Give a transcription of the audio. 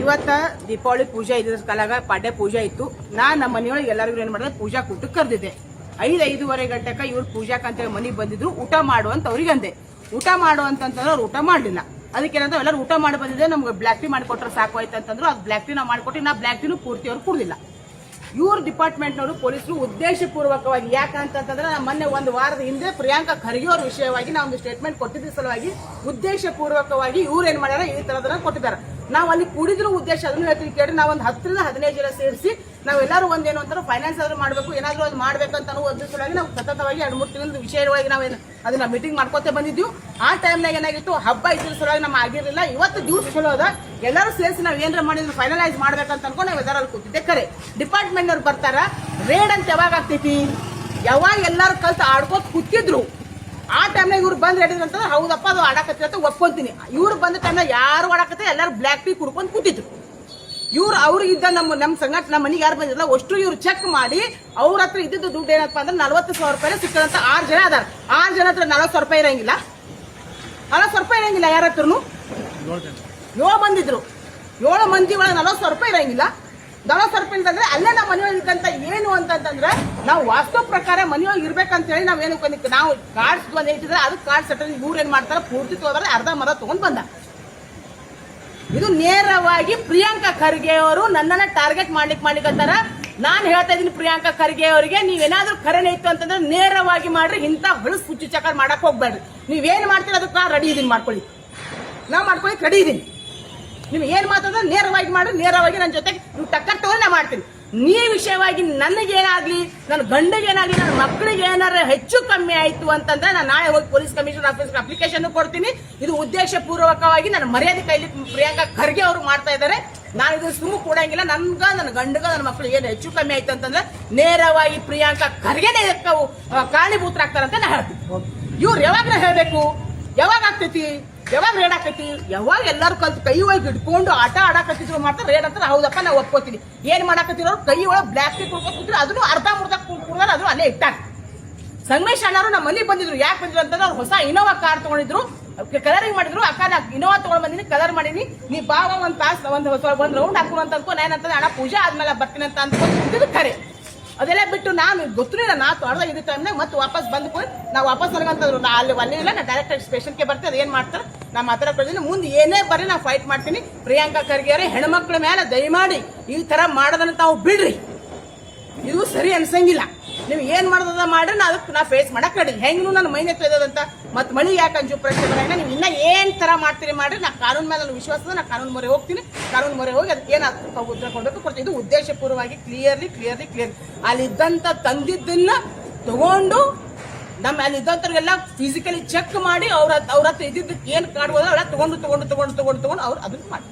ಇವತ್ತ ದೀಪಾವಳಿ ಪೂಜೆ ಇದ್ರ ಕಾಲಾಗ ಪಾಡ್ಯ ಪೂಜೆ ಇತ್ತು. ನಮ್ಮ ಮನೆಯೊಳಗೆ ಎಲ್ಲರಿಗೂ ಏನ್ ಮಾಡಿದೆ, ಪೂಜಾ ಕೂಟಕ್ಕೆ ಕರೆದಿದ್ದೆ. 5:05 ಗಂಟೆಗೆ ಇವ್ರು ಪೂಜಾಕಂತೇಳಿ ಮನೆಗೆ ಬಂದಿದ್ರು. ಊಟ ಮಾಡುವಂತ ಅವ್ರಿಗೆ ಅಂದೆ. ಊಟ ಮಾಡುವಂತಂದ್ರೆ ಅವ್ರು ಊಟ ಮಾಡಲಿಲ್ಲ. ಅದಕ್ಕೇನಂದ್ರೆ ಎಲ್ಲರೂ ಊಟ ಮಾಡಿ ಬಂದಿದೆ, ನಮ್ಗೆ ಬ್ಲ್ಯಾಕ್ ಟೀ ಮಾಡಿಕೊಟ್ರೆ ಸಾಕು ಆಯ್ತು ಅಂತಂದ್ರು. ಅದು ಬ್ಲ್ಯಾಕ್ ಟೀ ನಾವು ಮಾಡಿಕೊಟ್ಟು, ನಾ ಬ್ಲ್ಯಾಕ್ ಟೀನು ಪೂರ್ತಿ ಅವ್ರು ಕುಡ್ದಿಲ್ಲ. ಇವ್ರ ಡಿಪಾರ್ಟ್ಮೆಂಟ್ನವರು ಪೊಲೀಸರು ಉದ್ದೇಶಪೂರ್ವಕವಾಗಿ ಯಾಕಂತಂದ್ರೆ ಮೊನ್ನೆ ಒಂದು ವಾರದ ಹಿಂದೆ ಪ್ರಿಯಾಂಕಾ ಖರ್ಗೆ ಅವ್ರ ವಿಷಯವಾಗಿ ನಾವು ಒಂದು ಸ್ಟೇಟ್ಮೆಂಟ್ ಕೊಟ್ಟಿದ್ದ ಸಲುವಾಗಿ ಉದ್ದೇಶಪೂರ್ವಕವಾಗಿ ಇವ್ರು ಏನ್ ಮಾಡ್ಯಾರ, ಈ ತರದನ್ನ ಕೊಟ್ಟಿದ್ದಾರೆ. ನಾವು ಅಲ್ಲಿ ಕೂಡಿದ್ರು ಉದ್ದೇಶ ಅದನ್ನು ಹೇಳ್ತೀವಿ ಕೇಳಿ. ನಾವು ಒಂದು 10 ರಿಂದ 15 ಜನ ಸೇರಿಸಿ ನಾವೆಲ್ಲರೂ ಒಂದೇನು ಅಂತಾರೆ, ಫೈನಾನ್ಸ್ ಆದ್ರೂ ಮಾಡಬೇಕು, ಏನಾದ್ರೂ ಅದು ಮಾಡ್ಬೇಕಂತ ಒಂದು ಸಲುವಾಗಿ ನಾವು ಸತತವಾಗಿ 2-3 ತಿಂಗಳ ವಿಷಯವಾಗಿ ನಾವೇನು ಅದನ್ನ ಮೀಟಿಂಗ್ ಮಾಡ್ಕೊತೇ ಬಂದಿದ್ವಿ. ಆ ಟೈಮ್ನಾಗ ಏನಾಗಿತ್ತು, ಹಬ್ಬ ಇದ್ರ ಸಲುವಾಗಿ ನಮ್ಮ ಆಗಿರಲಿಲ್ಲ. ಇವತ್ತು ದಿವಸ ಚಲೋ ಅದ, ಎಲ್ಲರೂ ಸೇರಿಸಿ ನಾವು ಏನಾರ ಮಾಡಿದ್ರು ಫೈನಲೈಸ್ ಮಾಡ್ಬೇಕಂತ ಅನ್ಕೊಂಡು ನಾವು ಎಲ್ಲರೂ ಕೂತಿದ್ದೆ. ಕರೆ ಡಿಪಾರ್ಟ್ಮೆಂಟ್ ಅವ್ರು ಬರ್ತಾರ, ರೇಡ್ ಅಂತ ಯಾವಾಗ ಆಗ್ತೈತಿ, ಯಾವಾಗ ಎಲ್ಲರೂ ಕಲ್ತು ಆಡ್ಕೋತ ಕೂತಿದ್ರು ಆ ಟೈಮ್ನಾಗ ಇವ್ರು ಬಂದ್ ಹೇಳಿದ್ರು ಅಂತಂದ್ರೆ ಹೌದಪ್ಪ ಅದು ಆಡಾಕತ್ತಿ ಅಂತ ಒಪ್ಕೊಂತೀನಿ. ಇವ್ರು ಬಂದ ಟೈಮ್ನಾಗ ಯಾರು ಆಡಾಕತ್ತೆ, ಎಲ್ಲರೂ ಬ್ಲ್ಯಾಕ್ ಟೀ ಕುಡ್ಕೊಂಡು ಕೂತಿದ್ರು. ಇವ್ರು ಅವ್ರಿಗಿದ್ದ ನಮ್ಮ ಸಂಘಟ ನಮ್ಮ ಮನೆಗೆ ಯಾರು ಬಂದಿಲ್ಲ ಅಷ್ಟು ಇವ್ರು ಚೆಕ್ ಮಾಡಿ ಅವ್ರ ಹತ್ರ ಇದ್ದಿದ್ದು ದುಡ್ಡು ಏನಪ್ಪಾ ಅಂದ್ರೆ 40,000 ರೂಪಾಯಿ ಸಿಕ್ಕದಂತ 6 ಜನ ಅದಾರ. 6 ಜನ ಹತ್ರ 40,000 ರೂಪಾಯಿ ಇರಂಗಿಲ್ಲ, 40,000 ರೂಪಾಯಿ ಇರಂಗಿಲ್ಲ. ಯಾರ ಹತ್ರನು 7 ಬಂದಿದ್ರು. 7 ಮಂದಿ ಒಳಗೆ 40,000 ರೂಪಾಯಿ ಇರಂಗಿಲ್ಲ. 40,000 ರೂಪಾಯಿ ಅಂತಂದ್ರೆ ಅಲ್ಲೇ ನಮ್ಮ ಮನೆಯೊಳಗಿಂತ ಏನು ಅಂತಂದ್ರೆ ನಾವು ವಾಸ್ತು ಪ್ರಕಾರ ಮನೆಯೊಳಗೆ ಇರ್ಬೇಕಂತ ಹೇಳಿ ನಾವೇನು ನಾವು ಕಾರ್ಡ್ಸ್ ಬಂದು ಇಟ್ಟಿದ್ರೆ ಅದಕ್ಕೆ ಕಾರ್ಡ್ ಸೆಟಲ್ ಇವ್ರು ಏನ್ ಮಾಡ್ತಾರೆ, ಪೂರ್ತಿ ತಗೋದ್ರೆ ಅರ್ಧ ಮರ ತಗೊಂಡ್ ಬಂದ. ಇದು ನೇರವಾಗಿ ಪ್ರಿಯಾಂಕಾ ಖರ್ಗೆ ಅವರು ನನ್ನನ್ನ ಟಾರ್ಗೆಟ್ ಮಾಡ್ಲಿಕ್ಕಂತಾರ. ನಾನು ಹೇಳ್ತಾ ಇದೀನಿ ಪ್ರಿಯಾಂಕಾ ಖರ್ಗೆ ಅವರಿಗೆ, ನೀವೇನಾದ್ರೂ ಕರೆನೇ ಇತ್ತು ಅಂತಂದ್ರೆ ನೇರವಾಗಿ ಮಾಡ್ರಿ, ಇಂಥ ಹೊಳಸ್ ಹುಚ್ಚು ಚಕರ್ ಮಾಡಕ್ ಹೋಗ್ಬೇಡ್ರಿ. ನೀವೇನ್ ಮಾಡ್ತೀರ ಅದಕ್ಕೆ ರೆಡಿ ಇದೀನಿ, ಮಾಡ್ಕೊಳ್ಳಿ, ನಾ ಮಾಡ್ಕೊಳ್ಳಿ ರೆಡಿ ಇದೀನಿ. ನೀವು ಏನ್ ಮಾತಾಡಿದ್ರೆ ನೇರವಾಗಿ ಮಾಡಿ, ನೇರವಾಗಿ ನನ್ನ ಜೊತೆಗೆ ನೀವು ಟಕ್ಕರ್ ತಗೊಂಡು ನಾ ಮಾಡ್ತೀನಿ. ನೀ ವಿಷಯವಾಗಿ ನನಗೇನಾಗ್ಲಿ, ನನ್ನ ಗಂಡಿಗೇನಾಗ್ಲಿ, ನನ್ನ ಮಕ್ಕಳಿಗೆ ಏನಾರ ಹೆಚ್ಚು ಕಮ್ಮಿ ಆಯ್ತು ಅಂತಂದ್ರೆ ನಾನು ನಾಳೆ ಹೋಗಿ ಪೊಲೀಸ್ ಕಮಿಷನರ್ ಆಫೀಸ್ಗೆ ಅಪ್ಲಿಕೇಶನ್ ಕೊಡ್ತೀನಿ. ಇದು ಉದ್ದೇಶ ಪೂರ್ವಕವಾಗಿ ನನ್ನ ಮರ್ಯಾದೆ ಕೈಲಿ ಪ್ರಿಯಾಂಕಾ ಖರ್ಗೆ ಅವರು ಮಾಡ್ತಾ ಇದ್ದಾರೆ. ನಾನು ಇದು ಸುಮ್ಮನೆ ಕೊಡಂಗಿಲ್ಲ. ನನ್ನ ಗಂಡಗ ನನ್ನ ಮಕ್ಕಳಿಗೆ ಏನು ಹೆಚ್ಚು ಕಮ್ಮಿ ಆಯ್ತು ಅಂತಂದ್ರೆ ನೇರವಾಗಿ ಪ್ರಿಯಾಂಕಾ ಖರ್ಗೆನೇ ಕಾರಣೀಭೂತರಾಗ್ತಾರಂತ ನಾ ಹೇಳ್ತೀನಿ. ಇವ್ರು ಯಾವಾಗ ಹೇಳ್ಬೇಕು, ಯಾವಾಗ ಆಗ್ತೈತಿ, ಯಾವಾಗ ರೇಡ್ ಆಕೈತಿ, ಯಾವಾಗ ಎಲ್ಲರೂ ಕಲ್ತು ಕೈ ಒಳಗೆ ಇಟ್ಕೊಂಡು ಆಟ ಆಡಾಕತ್ತಿದ್ರು ಮಾಡ್ತಾರೆ ರೇಡ್ ಅಂತ ಹೌದಪ್ಪ ನಾವು ಒಪ್ಕೋತೀನಿ. ಏನ್ ಮಾಡಾಕತ್ತಿರೋ ಕೈ ಒಳಗೆ ಬ್ಲ್ಯಾಕ್ ಟೀ ಕುಡ್ಕೊತಿದ್ರು, ಅದನ್ನು ಅರ್ಧ ಮುರ್ದ ಕುಡಿದ್ರೆ ಅದನ್ನು ಅಲ್ಲೇ ಇಟ್ಟಾಕ. ಸಂಗಮೇಶ್ ಅಣ್ಣರು ನಮ್ಮ ಮನೆಗೆ ಬಂದಿದ್ರು. ಯಾಕೆ ಬಂದಿದ್ರು ಅಂತಂದ್ರೆ ಅವ್ರು ಹೊಸ ಇನೋವಾ ಕಾರ್ ತಗೊಂಡಿದ್ರು, ಕಲರಿಂಗ್ ಮಾಡಿದ್ರು. ಅಕ್ಕ ನಾ ಇನೋವಾ ತಗೊಂಡ್ ಬಂದಿನಿ, ಕಲರ್ ಮಾಡೀನಿ, ನೀ ಬಾವ ಒಂದ್ ತಾಸು ಒಂದ್ ರೌಂಡ್ ಹಾಕೋಣ ಅಂತ ಅನ್ಕೊ. ನಾನಂತಂದ್ರೆ ಅಣ್ಣ ಪೂಜೆ ಆದ್ಮೇಲೆ ಬರ್ತೀನಿ ಅಂತ ಅನ್ಕೊಂಡು ಖರೆ. ಅದೆಲ್ಲ ಬಿಟ್ಟು ನಾನು ಗೊತ್ತಿಲ್ಲ, ನಾ ತೊಡ್ದಾಗ ಇದ್ದ ಟೈಮ್ನಾಗ ಮತ್ತೆ ವಾಪಸ್ ಬಂದ್ಕೊಂಡು ನಾವು ವಾಪಸ್ ನನಗಂತಂದ್ರು ಅಲ್ಲಿ ಇಲ್ಲ, ನಾ ಡೈರೆಕ್ಟ್ ಸ್ಟೇಷನ್ಗೆ ಬರ್ತೀನಿ. ಅದು ಏನ್ ಮಾಡ್ತಾರೆ ನಾ ಮಾತಾಡ್ಕೊಳ್ತೀನಿ. ಮುಂದೆ ಏನೇ ಬರ್ರಿ ನಾ ಫೈಟ್ ಮಾಡ್ತೀನಿ. ಪ್ರಿಯಾಂಕಾ ಖರ್ಗೆ ಅವರೇ, ಹೆಣ್ಮಕ್ಳ ಮೇಲೆ ದಯಮಾಡಿ ಈ ತರ ಮಾಡೋದನ್ನ ತಾವು ಬಿಡ್ರಿ, ಇದು ಸರಿ ಅನ್ಸಂಗಿಲ್ಲ. ನೀವು ಏನ್ ಮಾಡೋದ ಮಾಡ್ರಿ, ನಾ ಅದಕ್ಕೆ ನಾ ಫೇಸ್ ಮಾಡಕ್ ರೆಡಿ. ಹೆಂಗೂ ನನ್ನ ಮೈನೆ ತೊಯ್ದಂತ ಮತ್ತೆ ಮಳಿ ಯಾಕೆ ಅಂಜು ಪ್ರಶ್ನೆ ಬರೋಣ. ನೀವು ಇನ್ನ ಏನ್ ತರ ಮಾಡ್ತೀರಿ ಮಾಡ್ರಿ, ನಾ ಕಾನೂನ್ ಮೇಲೆ ನನ್ನ ವಿಶ್ವಾಸದ ನಾ ಕಾನೂನು ಮೊರೆ ಹೋಗ್ತೀನಿ. ಕಾನೂನು ಮೊರೆ ಹೋಗಿ ಅದಕ್ಕೆ ಏನಾಗ್ತದೆ ಉತ್ತರ ಕೊಡಬೇಕು ಕೊಡ್ತೀವಿ. ಇದು ಉದ್ದೇಶಪೂರ್ವವಾಗಿ ಕ್ಲಿಯರ್ ಅಲ್ಲಿದ್ದಂತ ತಂದಿದ್ದನ್ನ ತಗೊಂಡು ನಮ್ಮ ಅಲ್ಲಿ ಇದ್ದಂಥವ್ರಿಗೆಲ್ಲ ಫಿಸಿಕಲಿ ಚೆಕ್ ಮಾಡಿ ಅವ್ರ ಹತ್ರ ಇದ್ದಿದ್ದಕ್ಕೆ ಏನ್ ಕಾಡ್ಬೋದ ಅವೆಲ್ಲ ತಗೊಂಡು ಅವ್ರು ಅದನ್ನ ಮಾಡಿ.